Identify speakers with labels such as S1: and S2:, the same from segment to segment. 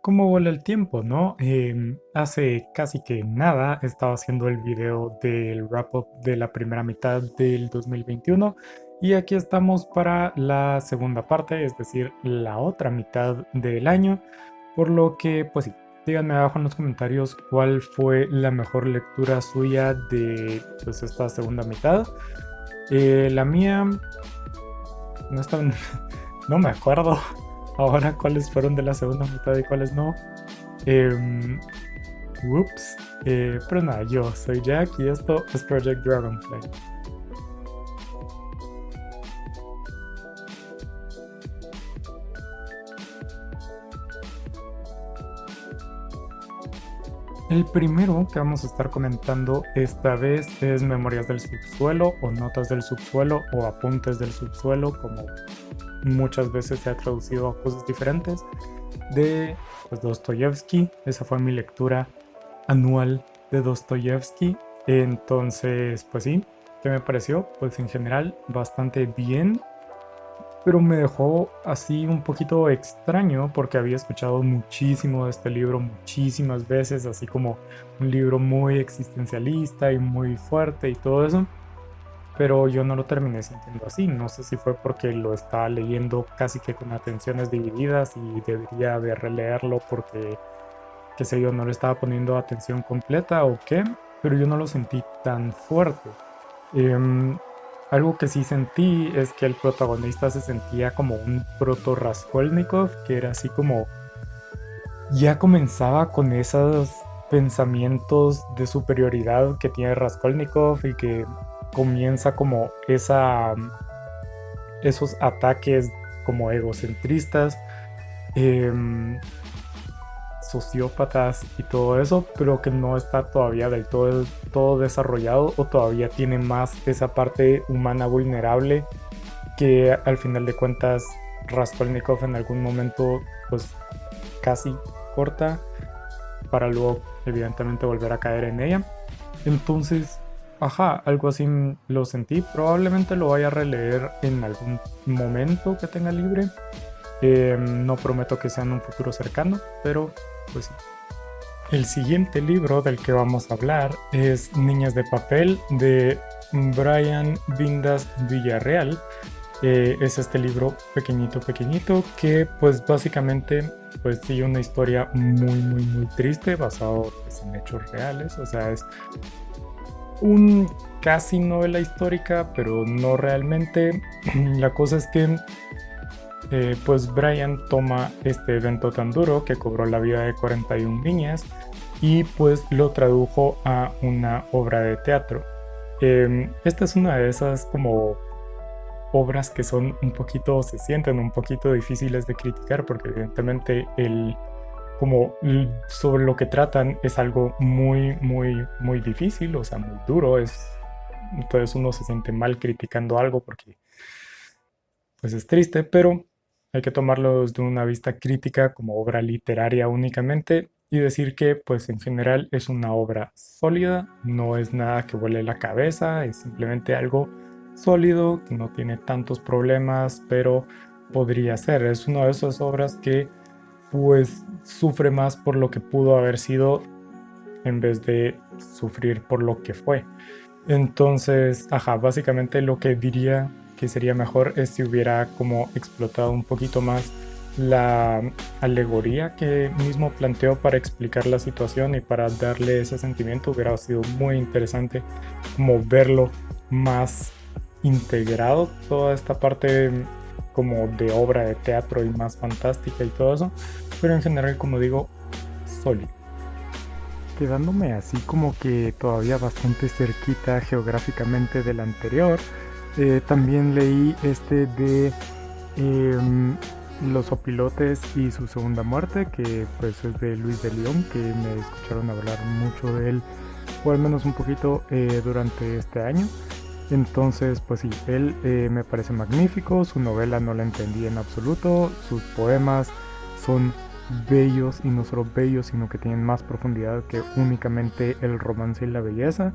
S1: cómo vuela el tiempo, ¿no? Hace casi que nada estaba haciendo el video del wrap-up de la primera mitad del 2021 y aquí estamos para la segunda parte, es decir, la otra mitad del año, por lo que, pues sí, díganme abajo en los comentarios cuál fue la mejor lectura suya de pues, esta segunda mitad. La mía, no, está, no me acuerdo ahora cuáles fueron de la segunda mitad y cuáles no. Em, Whoops. Pero nada, yo soy Jack y esto es Project Dragonfly. El primero que vamos a estar comentando esta vez es Memorias del Subsuelo o Notas del Subsuelo o Apuntes del Subsuelo, como muchas veces se ha traducido a cosas diferentes, de pues, Dostoyevsky. Esa fue mi lectura anual de Dostoyevsky. Entonces, pues sí, ¿qué me pareció? Pues en general bastante bien, pero me dejó así un poquito extraño porque había escuchado muchísimo de este libro muchísimas veces, así como un libro muy existencialista y muy fuerte y todo eso, pero yo no lo terminé sintiendo así. No sé si fue porque lo estaba leyendo casi que con atenciones divididas y debería de releerlo porque, qué sé yo, no le estaba poniendo atención completa o qué, pero yo no lo sentí tan fuerte. Em, Algo que sí sentí es que el protagonista se sentía como un proto Raskolnikov, que era así como ya comenzaba con esos pensamientos de superioridad que tiene Raskolnikov y que comienza como esos ataques como egocentristas, em, sociópatas y todo eso, pero que no está todavía del todo desarrollado o todavía tiene más esa parte humana vulnerable que al final de cuentas Raskolnikov en algún momento pues casi corta para luego evidentemente volver a caer en ella. Entonces, ajá, algo así lo sentí. Probablemente lo vaya a releer en algún momento que tenga libre. No prometo que sea en un futuro cercano, pero pues sí. El siguiente libro del que vamos a hablar es Niñas de Papel de Brian Vindas Villarreal. Es este libro pequeñito, pequeñito, que pues básicamente pues sigue una historia muy, muy, muy triste basado pues, en hechos reales. O sea, es un casi novela histórica, pero no realmente. La cosa es que pues Brian toma este evento tan duro que cobró la vida de 41 niñas y pues lo tradujo a una obra de teatro. Esta es una de esas como obras que son un poquito, se sienten un poquito difíciles de criticar porque evidentemente sobre lo que tratan es algo muy, muy, muy difícil, o sea, muy duro, entonces uno se siente mal criticando algo porque pues es triste, pero hay que tomarlo desde una vista crítica como obra literaria únicamente y decir que pues en general es una obra sólida, no es nada que vuele la cabeza, es simplemente algo sólido, que no tiene tantos problemas, pero podría ser. Es una de esas obras que pues sufre más por lo que pudo haber sido en vez de sufrir por lo que fue. Entonces, ajá, básicamente lo que diría que sería mejor es si hubiera como explotado un poquito más la alegoría que mismo planteó para explicar la situación y para darle ese sentimiento. Hubiera sido muy interesante como verlo más integrado, toda esta parte como de obra de teatro y más fantástica y todo eso, pero en general, como digo, sólido. Quedándome así como que todavía bastante cerquita geográficamente del anterior, también leí este de em, Los Opilotes y su segunda muerte, que pues es de Luis de León, que me escucharon hablar mucho de él, o al menos un poquito durante este año. Entonces, pues sí, él me parece magnífico, su novela no la entendí en absoluto, sus poemas son bellos y no solo bellos, sino que tienen más profundidad que únicamente el romance y la belleza.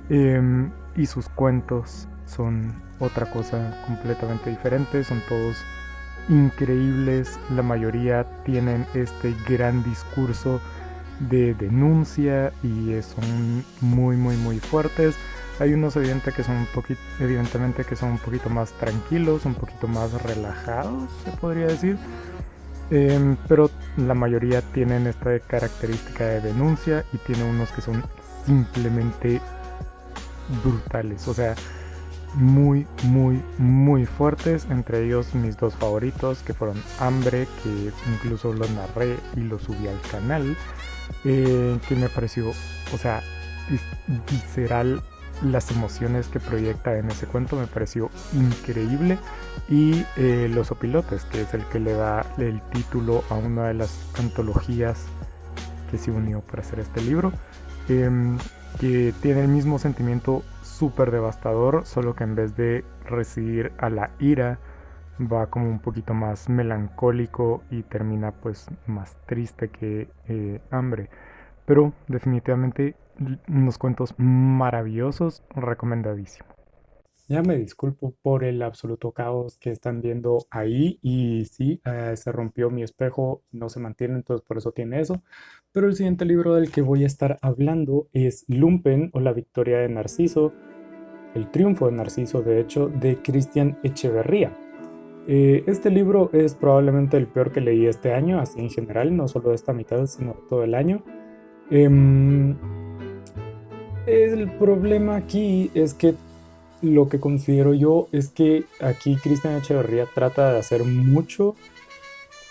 S1: Y sus cuentos son otra cosa completamente diferente, son todos increíbles, la mayoría tienen este gran discurso de denuncia y son muy muy muy fuertes. Hay unos evidentemente que son un poquito más tranquilos, un poquito más relajados, se podría decir. Pero la mayoría tienen esta característica de denuncia y tiene unos que son simplemente brutales. O sea, muy, muy, muy fuertes. Entre ellos mis dos favoritos, que fueron Hambre, que incluso lo narré y lo subí al canal, que me pareció, o sea, es visceral. Las emociones que proyecta en ese cuento me pareció increíble. Y Los Opilotes, que es el que le da el título a una de las antologías que se unió para hacer este libro, que tiene el mismo sentimiento súper devastador, solo que en vez de recibir a la ira, va como un poquito más melancólico y termina pues más triste que Hambre. Pero definitivamente unos cuentos maravillosos, recomendadísimo. Ya me disculpo por el absoluto caos que están viendo ahí y sí, se rompió mi espejo, no se mantiene, entonces por eso tiene eso. Pero el siguiente libro del que voy a estar hablando es Lumpen o La Victoria de Narciso, el triunfo de Narciso, de hecho, de Cristian Echeverría. Este libro es probablemente el peor que leí este año, así en general, no solo de esta mitad, sino todo el año. Em, el problema aquí es que lo que considero yo es que aquí Cristian Echeverría trata de hacer mucho,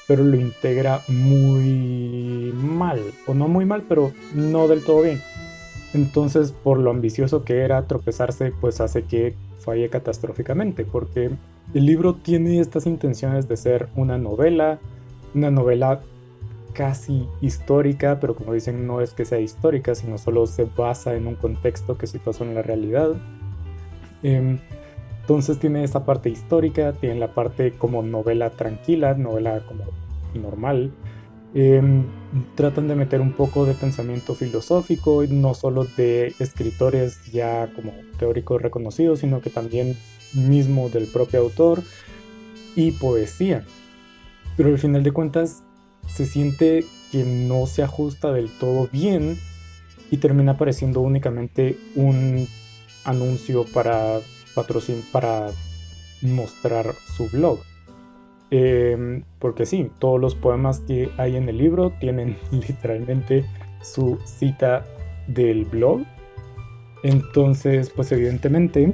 S1: pero lo integra muy mal, o no muy mal, pero no del todo bien. Entonces, por lo ambicioso que era, tropezarse pues hace que falle catastróficamente, porque el libro tiene estas intenciones de ser una novela casi histórica, pero como dicen, no es que sea histórica, sino solo se basa en un contexto que sí pasó en la realidad. Em, entonces tiene esa parte histórica, tiene la parte como novela tranquila, novela como normal. Em, Tratan de meter un poco de pensamiento filosófico, y no solo de escritores ya como teóricos reconocidos, sino que también mismo del propio autor y poesía. Pero al final de cuentas se siente que no se ajusta del todo bien y termina pareciendo únicamente un anuncio para mostrar su blog. Porque sí, todos los poemas que hay en el libro tienen literalmente su cita del blog. Entonces, pues evidentemente,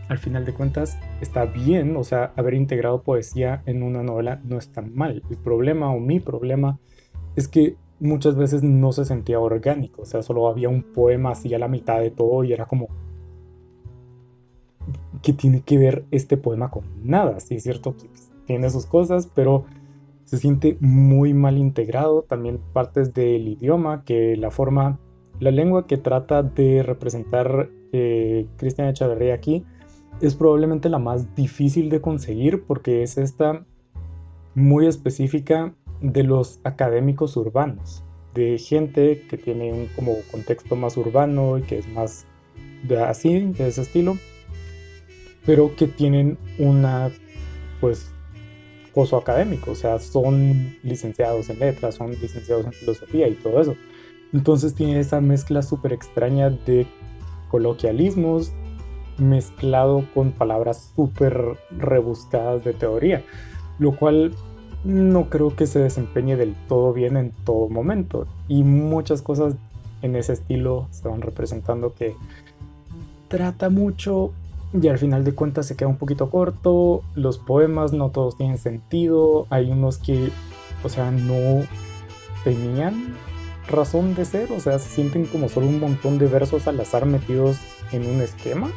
S1: al final de cuentas, está bien. O sea, haber integrado poesía en una novela no está mal. El problema o mi problema es que muchas veces no se sentía orgánico. O sea, solo había un poema así a la mitad de todo y era como, ¿qué tiene que ver este poema con nada? Sí, es cierto, pues, tiene sus cosas, pero se siente muy mal integrado. También partes del idioma, que la lengua que trata de representar Cristian Echeverría aquí es probablemente la más difícil de conseguir porque es esta muy específica de los académicos urbanos, de gente que tiene un como contexto más urbano y que es más de ese estilo, pero que tienen una pues coso académico, o sea, son licenciados en letras, son licenciados en filosofía y todo eso. Entonces tiene esa mezcla súper extraña de coloquialismos mezclado con palabras súper rebuscadas de teoría, lo cual no creo que se desempeñe del todo bien en todo momento. Y muchas cosas en ese estilo se van representando que trata mucho y al final de cuentas se queda un poquito corto. Los poemas no todos tienen sentido. Hay unos que, o sea, no tenían razón de ser. O sea, se sienten como solo un montón de versos al azar metidos en un esquema.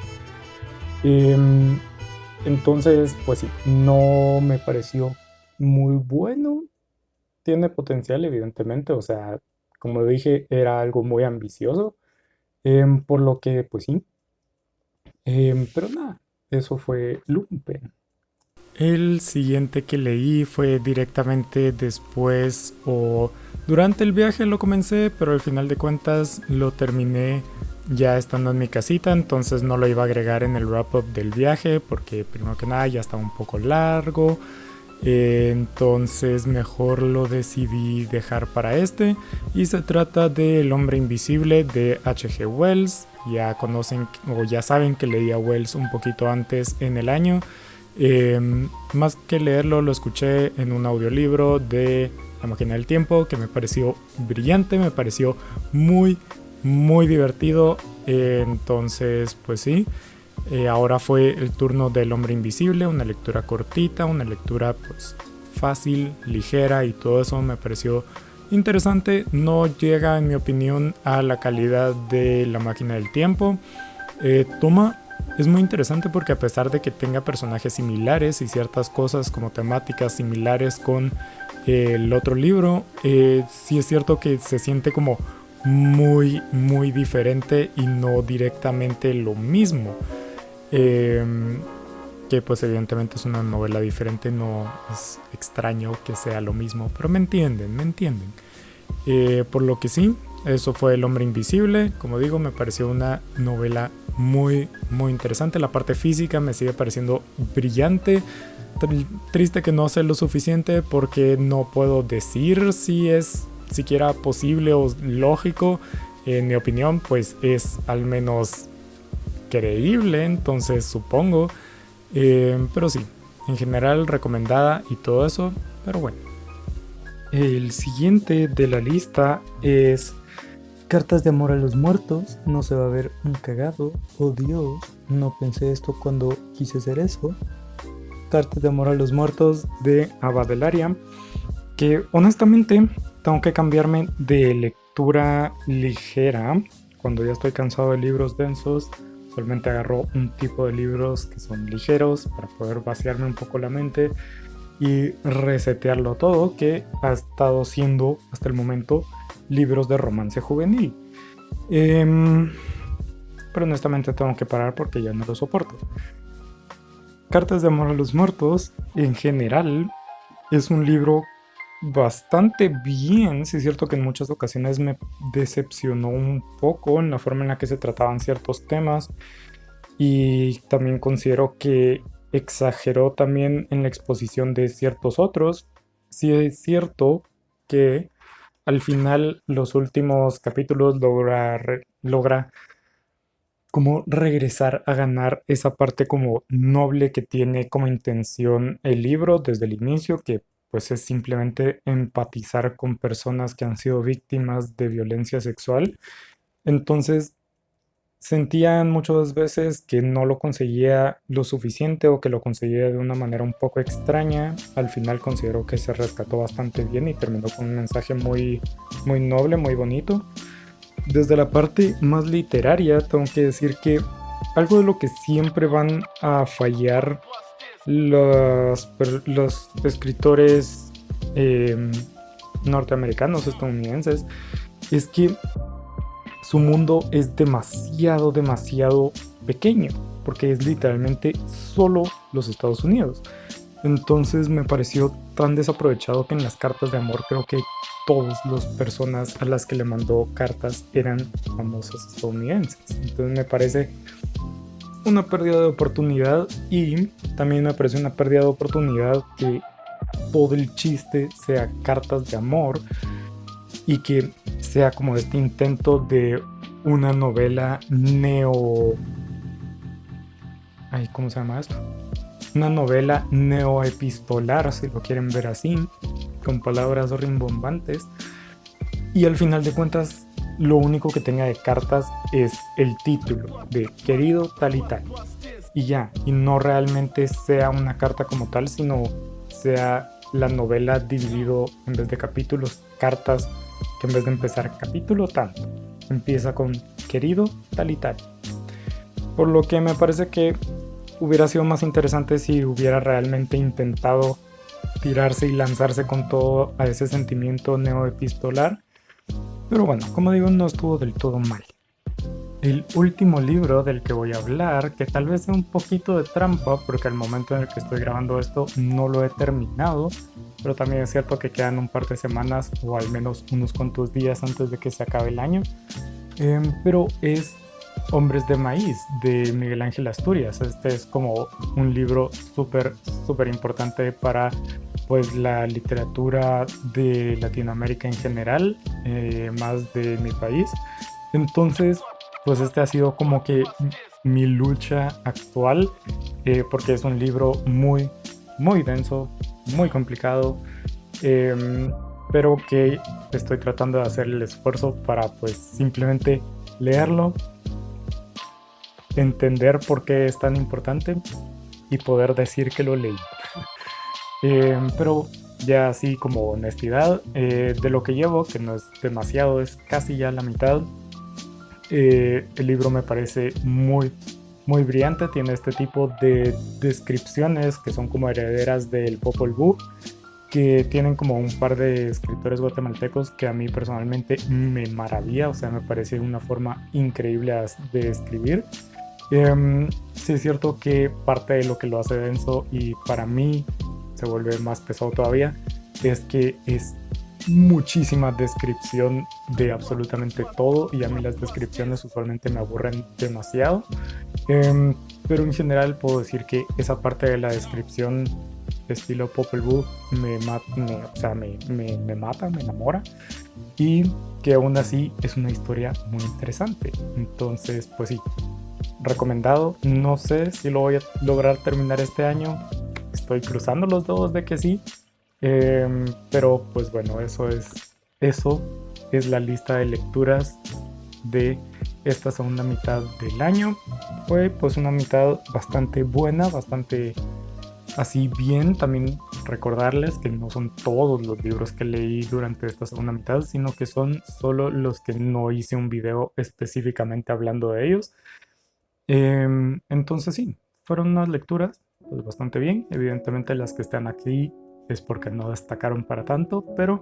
S1: Em, entonces, pues sí, no me pareció muy bueno. Tiene potencial, evidentemente. O sea, como dije, era algo muy ambicioso. Por lo que, pues sí. Pero nada, eso fue Lumpen. El siguiente que leí fue directamente después o durante el viaje lo comencé, pero al final de cuentas lo terminé ya estando en mi casita, entonces no lo iba a agregar en el wrap-up del viaje porque primero que nada ya estaba un poco largo. Entonces mejor lo decidí dejar para este, y se trata de El hombre invisible de H.G. Wells. Ya conocen o ya saben que leí a Wells un poquito antes en el año. Más que leerlo, lo escuché en un audiolibro de La máquina del tiempo, que me pareció brillante, me pareció muy muy divertido. Entonces pues sí, ahora fue el turno del hombre invisible, una lectura cortita, una lectura pues fácil, ligera, y todo eso me pareció interesante. No llega en mi opinión a la calidad de La máquina del tiempo. Es muy interesante porque a pesar de que tenga personajes similares y ciertas cosas como temáticas similares con el otro libro, sí es cierto que se siente como muy muy diferente y no directamente lo mismo. Eh, que pues evidentemente es una novela diferente, no es extraño que sea lo mismo, pero me entienden, me entienden. Por lo que sí, eso fue El hombre invisible. Como digo, me pareció una novela muy muy interesante. La parte física me sigue pareciendo brillante. Triste que no sé lo suficiente porque no puedo decir si es siquiera posible o lógico. En mi opinión pues es al menos creíble, entonces supongo. Pero sí, en general recomendada y todo eso. Pero bueno, el siguiente de la lista es Cartas de amor a los muertos. No se va a ver un cagado. Oh Dios, no pensé esto cuando quise hacer eso. Cartas de amor a los muertos de Ava Delaria, que honestamente tengo que cambiarme de lectura ligera. Cuando ya estoy cansado de libros densos, solamente agarro un tipo de libros que son ligeros para poder vaciarme un poco la mente y resetearlo todo, que ha estado siendo hasta el momento libros de romance juvenil. Pero honestamente tengo que parar porque ya no lo soporto. Cartas de amor a los muertos en general es un libro bastante bien. Sí es cierto que en muchas ocasiones me decepcionó un poco en la forma en la que se trataban ciertos temas, y también considero que exageró también en la exposición de ciertos otros. Sí es cierto que al final los últimos capítulos logra como regresar a ganar esa parte como noble que tiene como intención el libro desde el inicio, que pues es simplemente empatizar con personas que han sido víctimas de violencia sexual. Entonces sentía muchas veces que no lo conseguía lo suficiente o que lo conseguía de una manera un poco extraña. Al final considero que se rescató bastante bien y terminó con un mensaje muy, muy noble, muy bonito. Desde la parte más literaria, tengo que decir que algo de lo que siempre van a fallar los escritores eh, norteamericanos, estadounidenses, es que su mundo es demasiado, demasiado pequeño, porque es literalmente solo los Estados Unidos. Entonces me pareció tan desaprovechado que en las cartas de amor creo que todas las personas a las que le mandó cartas eran famosos estadounidenses. Entonces me parece una pérdida de oportunidad, y también me parece una pérdida de oportunidad que todo el chiste sea cartas de amor y que sea como este intento de una novela ¿cómo se llama esto? Una novela neoepistolar, si lo quieren ver así, con palabras rimbombantes. Y al final de cuentas, lo único que tenga de cartas es el título de querido tal y tal. Y ya, y no realmente sea una carta como tal, sino sea la novela dividido en vez de capítulos, cartas, que en vez de empezar capítulo tanto, empieza con querido tal y tal. Por lo que me parece que hubiera sido más interesante si hubiera realmente intentado tirarse y lanzarse con todo a ese sentimiento neoepistolar. Pero bueno, como digo, no estuvo del todo mal. El último libro del que voy a hablar, que tal vez sea un poquito de trampa, porque al momento en el que estoy grabando esto no lo he terminado, pero también es cierto que quedan un par de semanas o al menos unos cuantos días antes de que se acabe el año. Pero es Hombres de Maíz de Miguel Ángel Asturias. Este es como un libro súper importante para pues la literatura de Latinoamérica en general, más de mi país. Entonces, pues este ha sido como que mi lucha actual, porque es un libro muy denso, muy complicado, em, pero que estoy tratando de hacer el esfuerzo para pues simplemente leerlo, entender por qué es tan importante y poder decir que lo leí. Pero ya así como honestidad, de lo que llevo, que no es demasiado, es casi ya la mitad. El libro me parece muy brillante, tiene este tipo de descripciones que son como herederas del Popol Vuh, que tienen como un par de escritores guatemaltecos que a mí personalmente me maravilla, o sea, me parece una forma increíble de escribir. Sí es cierto que parte de lo que lo hace denso y para mí se vuelve más pesado todavía es que es muchísima descripción de absolutamente todo y a mí las descripciones usualmente me aburren demasiado. Em, pero en general puedo decir que esa parte de la descripción estilo Popol Vuh o sea, me mata, me enamora y que aún así es una historia muy interesante. Entonces, pues sí, recomendado. No sé si lo voy a lograr terminar este año. Estoy cruzando los dedos de que sí. Pero pues bueno, eso es la lista de lecturas de esta segunda mitad del año. Fue pues una mitad bastante buena, bastante así bien. También recordarles que no son todos los libros que leí durante esta segunda mitad, sino que son solo los que no hice un video específicamente hablando de ellos. Entonces sí, fueron unas lecturas pues, bastante bien. Evidentemente las que están aquí es porque no destacaron para tanto, pero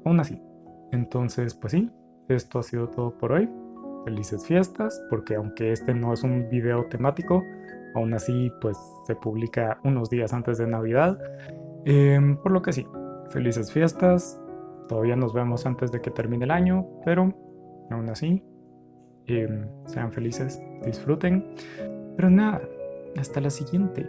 S1: aún así. Entonces pues sí, esto ha sido todo por hoy. Felices fiestas, porque aunque este no es un video temático, aún así pues se publica unos días antes de Navidad. Por lo que sí, felices fiestas. Todavía nos vemos antes de que termine el año, pero aún así sean felices, disfruten. Pero nada, hasta la siguiente.